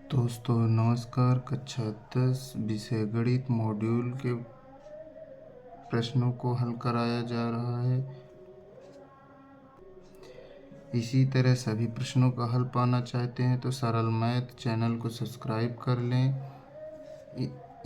दोस्तों नमस्कार। कक्षा 10 विषय गणित मॉड्यूल के प्रश्नों को हल कराया जा रहा है। इसी तरह सभी प्रश्नों का हल पाना चाहते हैं तो सरल मैथ चैनल को सब्सक्राइब कर लें।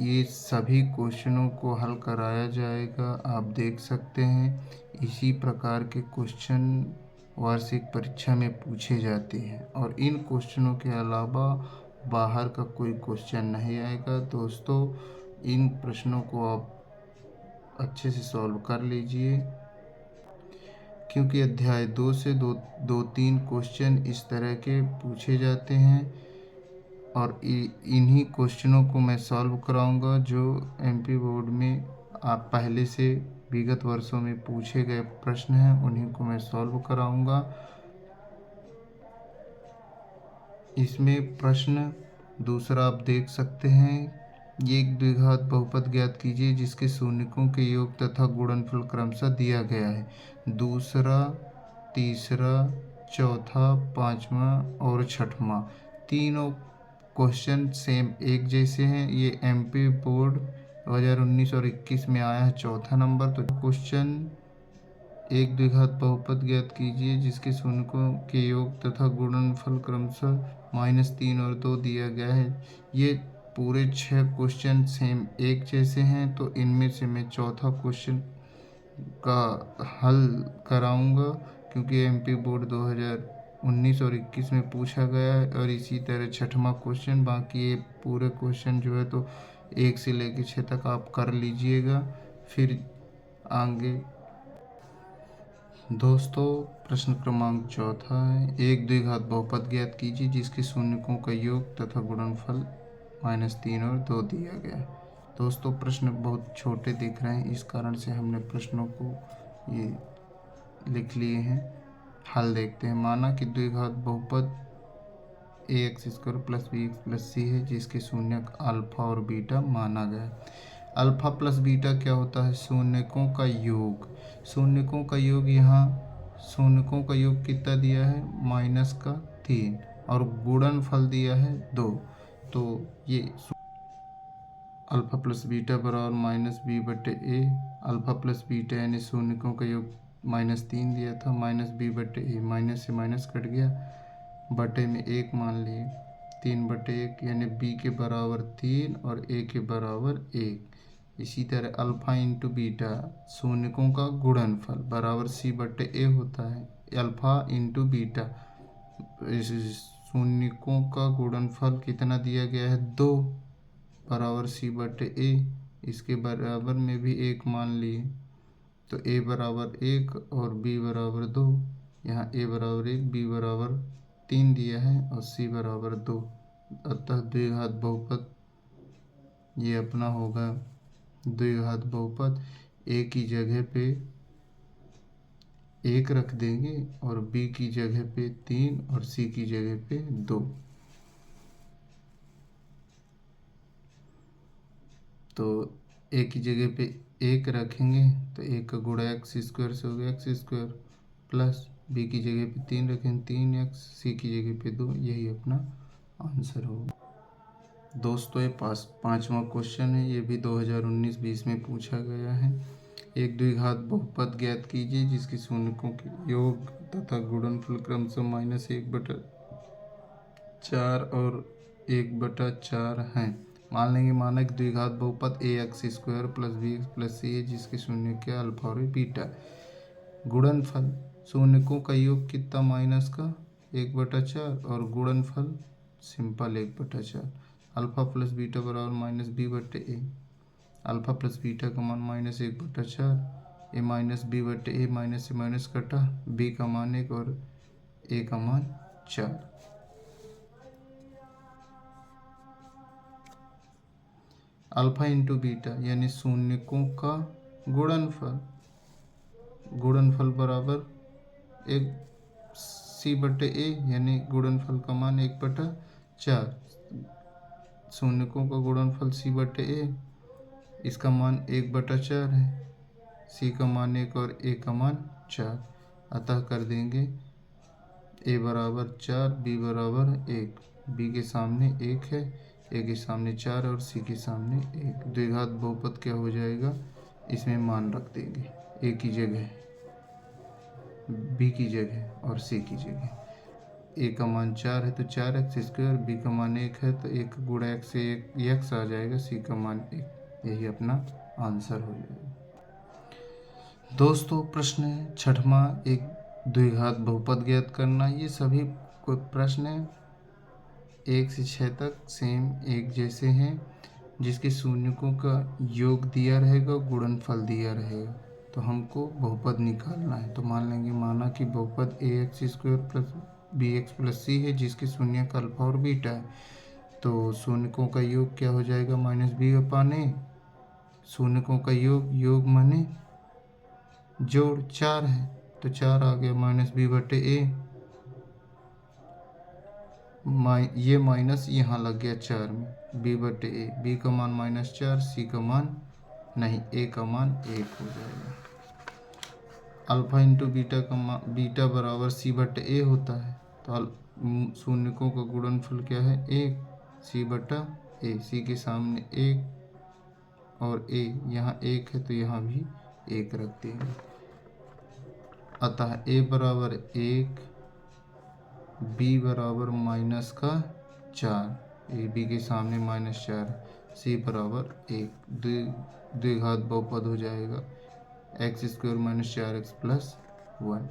ये सभी क्वेश्चनों को हल कराया जाएगा, आप देख सकते हैं। इसी प्रकार के क्वेश्चन वार्षिक परीक्षा में पूछे जाते हैं और इन क्वेश्चनों के अलावा बाहर का कोई क्वेश्चन नहीं आएगा। दोस्तों इन प्रश्नों को आप अच्छे से सॉल्व कर लीजिए, क्योंकि अध्याय 2 से दो तीन क्वेश्चन इस तरह के पूछे जाते हैं और इन्हीं क्वेश्चनों को मैं सॉल्व कराऊंगा जो एमपी बोर्ड में आप पहले से विगत वर्षों में पूछे गए प्रश्न हैं, उन्हीं को मैं सॉल्व कराऊंगा। इसमें प्रश्न दूसरा आप देख सकते हैं, एक द्विघात बहुपद ज्ञात कीजिए जिसके शून्यकों के योग तथा गुणनफल क्रमशः दिया गया है। दूसरा, तीसरा, चौथा, पांचवा और छठवां तीनों क्वेश्चन सेम एक जैसे हैं। ये एमपी बोर्ड 2019 और 21 में आया है चौथा नंबर। तो क्वेश्चन एक द्विघात बहुपद ज्ञात कीजिए जिसके शून्यकों के योग तथा गुणनफल क्रमशः -3 और 2 दिया गया है। ये पूरे 6 क्वेश्चन सेम एक जैसे हैं, तो इनमें से मैं चौथा क्वेश्चन का हल कराऊंगा, क्योंकि एमपी बोर्ड 2019 और 21 में पूछा गया है। और इसी तरह छठवां क्वेश्चन, बाकी ये पूरे क्वेश्चन जो है तो 1 से लेकर 6 तक आप कर लीजिएगा। फिर आगे दोस्तों प्रश्न क्रमांक चौथा है, एक द्विघात बहुपद ज्ञात कीजिए जिसके शून्यकों का योग तथा गुणनफल -3 और 2 दिया गया है। दोस्तों प्रश्न बहुत छोटे दिख रहे हैं, इस कारण से हमने प्रश्नों को ये लिख लिए हैं। हल देखते हैं। माना कि द्विघात बहुपद ax² + bx + c है जिसके शून्यक अल्फा और बीटा माना गया है। अल्फा प्लस बीटा क्या होता है? शून्यकों का योग। शून्यकों का योग, यहाँ शून्यकों का योग कितना दिया है? -3 और गुणनफल दिया है 2। तो ये अल्फा प्लस बीटा बराबर -b/a। अल्फा प्लस बीटा यानी शून्यकों का योग -3 दिया था, -b/a, माइनस से माइनस कट गया, बटे में 1 मान लिए, 3/1 यानी b के बराबर 3 और a के बराबर 1। इसी तरह अल्फा इंटू बीटा शून्यकों का गुणनफल बराबर c/a होता है। अल्फा इंटू बीटा शून्यकों का गुणनफल कितना दिया गया है? 2 बराबर c/a। इसके बराबर में भी 1 मान लिए, तो a बराबर 1 और b बराबर 2। यहाँ a बराबर 1, b बराबर 3 दिया है और c बराबर 2। अतः द्विघात बहुपद ये अपना होगा द्विघात बहुपद। a की जगह पे 1 रख देंगे और b की जगह पे 3 और c की जगह पे 2। तो a की जगह पे 1 रखेंगे तो 1 का गुणा x² से हो गया x² प्लस b की जगह पे 3 रखेंगे 3x, c की जगह पे 2। यही अपना आंसर होगा। दोस्तों ये पांचवा क्वेश्चन है, ये भी 2019-20 में पूछा गया है। एक द्विघात बहुपद ज्ञात कीजिए जिसके शून्यकों के योग तथा गुणनफल क्रमशः -1/4 और 1/4 हैं। मान लेंगे माना कि द्विघात बहुपद ax² + bx + c है जिसके शून्य के अल्फा और बीटा। गुणनफल शून्यकों का योग कितना? माइनस का 1/4 और गुणनफल सिंपल 1/4। अल्फा प्लस बीटा बराबर -b/a। अल्फा प्लस बीटा का मान -1/4, a -b/a, माइनस से माइनस कटा, b का मान 1 और a का मान 4। अल्फा इंटू बीटा यानी शून्यकों का गुणनफल बराबर 1 c/a यानी गुणनफल का मान 1/4। शून्यकों का गुणनफल c/a, इसका मान 1/4 है, c का मान 1 और a का मान 4। अतः कर देंगे ए बराबर 4, बी बराबर 1, बी के सामने 1 है, ए के सामने 4 और सी के सामने 1। द्विघात बहुपद क्या हो जाएगा, इसमें मान रख देंगे, ए की जगह, बी की जगह और सी की जगह। ए का मान 4 है तो 4x², बी का मान 1 है तो 1 गुणा x से 1 x आ जाएगा, सी का मान 1। यही अपना आंसर हो जाएगा। दोस्तों प्रश्न छठवां, एक द्विघात बहुपद ज्ञात करना। ये सभी कोई प्रश्न 1 से 6 तक सेम एक जैसे हैं, जिसके शून्यकों का योग दिया रहेगा, गुणनफल दिया रहेगा, तो हमको बहुपद निकालना है। तो मान लेंगे, माना कि बहुपद ax² प्लस bx प्लस सी है, जिसके शून्यक अल्फा और बीटा है। तो शून्यकों का योग क्या हो जाएगा, -b/a। शून्यकों का योग माने जोड़ 4 है तो 4 आ गया, -b/a। ये माइनस यहाँ लग गया 4 में, b/a, b का मान -4, सी का मान नहीं, a का मान 1 हो जाएगा। अल्फा इंटू बीटा का मान, बीटा बराबर c/a होता है, तो शून्यकों का गुणनफल क्या है, 1, c/a। सी के सामने 1 और a यहाँ 1 है तो यहाँ भी 1 रख देंगे। अतः a बराबर 1, b बराबर -4, ए बी के सामने -4, c बराबर 1। द्विघात बहुपद हो जाएगा x² - 4x + 1।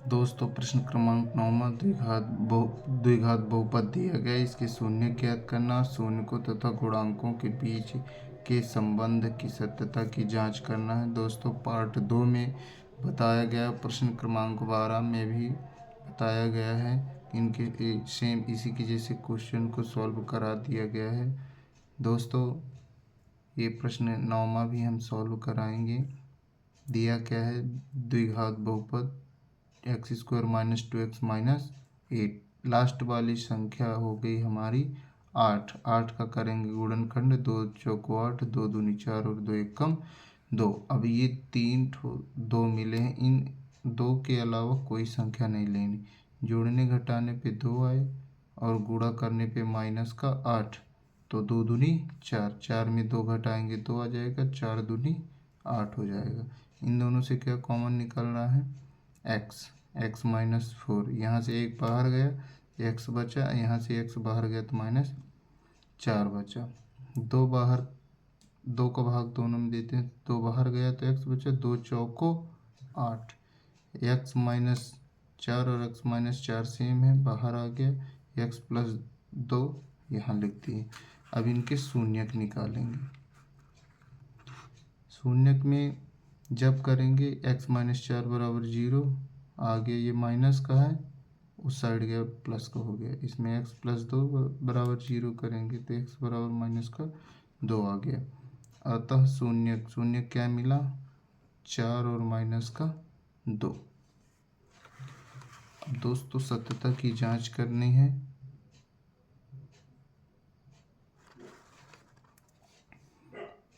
दोस्तों प्रश्न क्रमांक 9, द्विघात बहुपद दिया गया, इसके शून्य ज्ञात करना, शून्यकों तथा गुणांकों के बीच के संबंध की सत्यता की जांच करना है। दोस्तों पार्ट 2 में बताया गया, प्रश्न क्रमांक 12 में भी बताया गया है, इनके सेम इसी के जैसे क्वेश्चन को सॉल्व करा दिया गया है। दोस्तों ये प्रश्न 9वां भी हम सॉल्व कराएंगे। दिया क्या है, द्विघात बहुपद x² - 2x - 8। लास्ट वाली संख्या हो गई हमारी 8। 8 का करेंगे गुणनखंड, 2 चौको 8, 2 दूनी 4 और 2 एकम 2। अब ये 2 मिले हैं, इन 2 के अलावा कोई संख्या नहीं लेनी। जोड़ने घटाने पे 2 आए और गुणा करने पे -8, तो 2 दूनी 4, 4 में 2 घटाएंगे 2 आ जाएगा, 4 दूनी 8 हो जाएगा। इन दोनों से क्या कॉमन निकलना है, x -4, यहाँ से 1 बाहर गया, x बचा, यहाँ से x बाहर गया तो -4 बचा। 2 का भाग दोनों में देते हैं, 2 बाहर गया तो x बचा, 2 चौको 8, x -4 और x -4 सेम है, बाहर आ गया, x + 2 यहाँ लिख दिए। अब इनके शून्यक निकालेंगे। शून्यक में जब करेंगे x -4 बराबर 0, आगे ये माइनस का है, उस साइड गया प्लस का हो गया। इसमें x + 2 बराबर 0 करेंगे तो x बराबर -2 आ गया। अतः शून्यक क्या मिला, 4 और -2। अब दोस्तों सत्यता की जांच करनी है।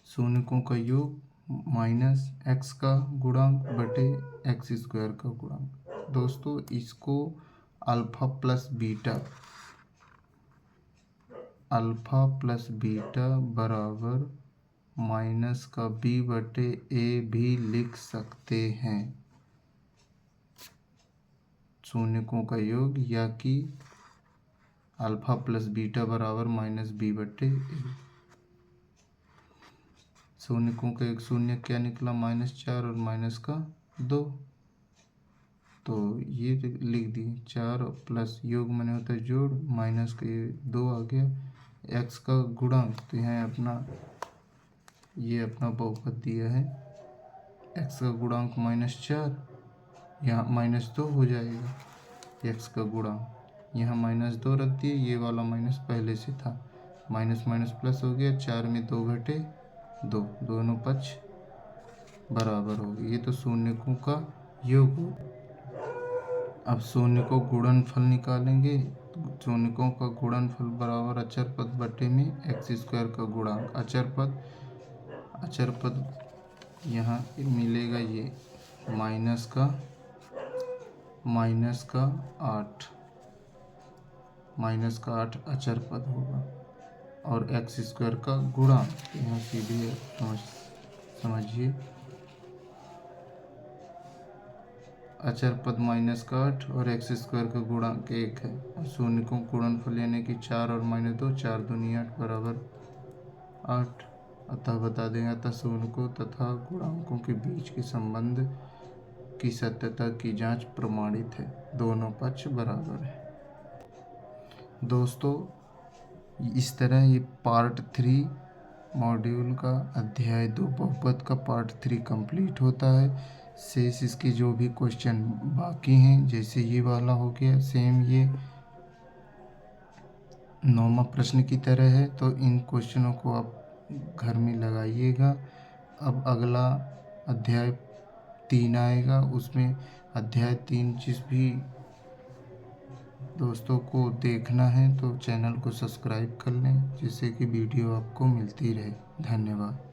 शून्यकों का योग -x का गुणांक बटे x² का गुणांक। दोस्तों इसको अल्फा प्लस बीटा बराबर -b/a भी लिख सकते हैं। शून्यकों का योग, या कि अल्फा प्लस बीटा बराबर -b/a। शून्यकों का एक शून्य क्या निकला, -4 और -2, तो ये लिख दिए। 4 प्लस योग मैंने होता है जोड़, माइनस का ये 2 आ गया। x का गुणांक, तो यहाँ ये अपना बहुपद दिया है, x का गुणांक -4, यहाँ -2 हो जाएगा। x का गुणांक यहाँ -2 रख दिए, ये वाला माइनस पहले से था, माइनस माइनस प्लस हो गया, 4 में 2 घटे 2, दोनों पक्ष बराबर हो गए। ये तो शून्यकों का योग हो। अब शून्य को गुणनफल निकालेंगे। शून्यकों का गुणनफल बराबर अचर पद बटे में x² का गुणांक। अचर पद यहाँ मिलेगा, ये -8 अचर पद होगा और x² का गुणांक, यहाँ सीधे समझिए अचर पद -8 और x² का गुणांक 1 है और शून्य को गुणनफल यानी कि 4 और -2, 4 दूनी 8 बराबर 8। अतः बता दें अतः शून्य तथा गुणांकों के बीच के संबंध की सत्यता की जांच प्रमाणित है, दोनों पक्ष बराबर है। दोस्तों इस तरह ये पार्ट 3 मॉड्यूल का अध्याय 2 बहुपद का पार्ट 3 कंप्लीट होता है। शेष इसके जो भी क्वेश्चन बाकी हैं, जैसे ये वाला हो गया सेम ये 9वां प्रश्न की तरह है, तो इन क्वेश्चनों को आप घर में लगाइएगा। अब अगला अध्याय 3 आएगा, उसमें अध्याय 3 जिस भी दोस्तों को देखना है तो चैनल को सब्सक्राइब कर लें, जिससे कि वीडियो आपको मिलती रहे। धन्यवाद।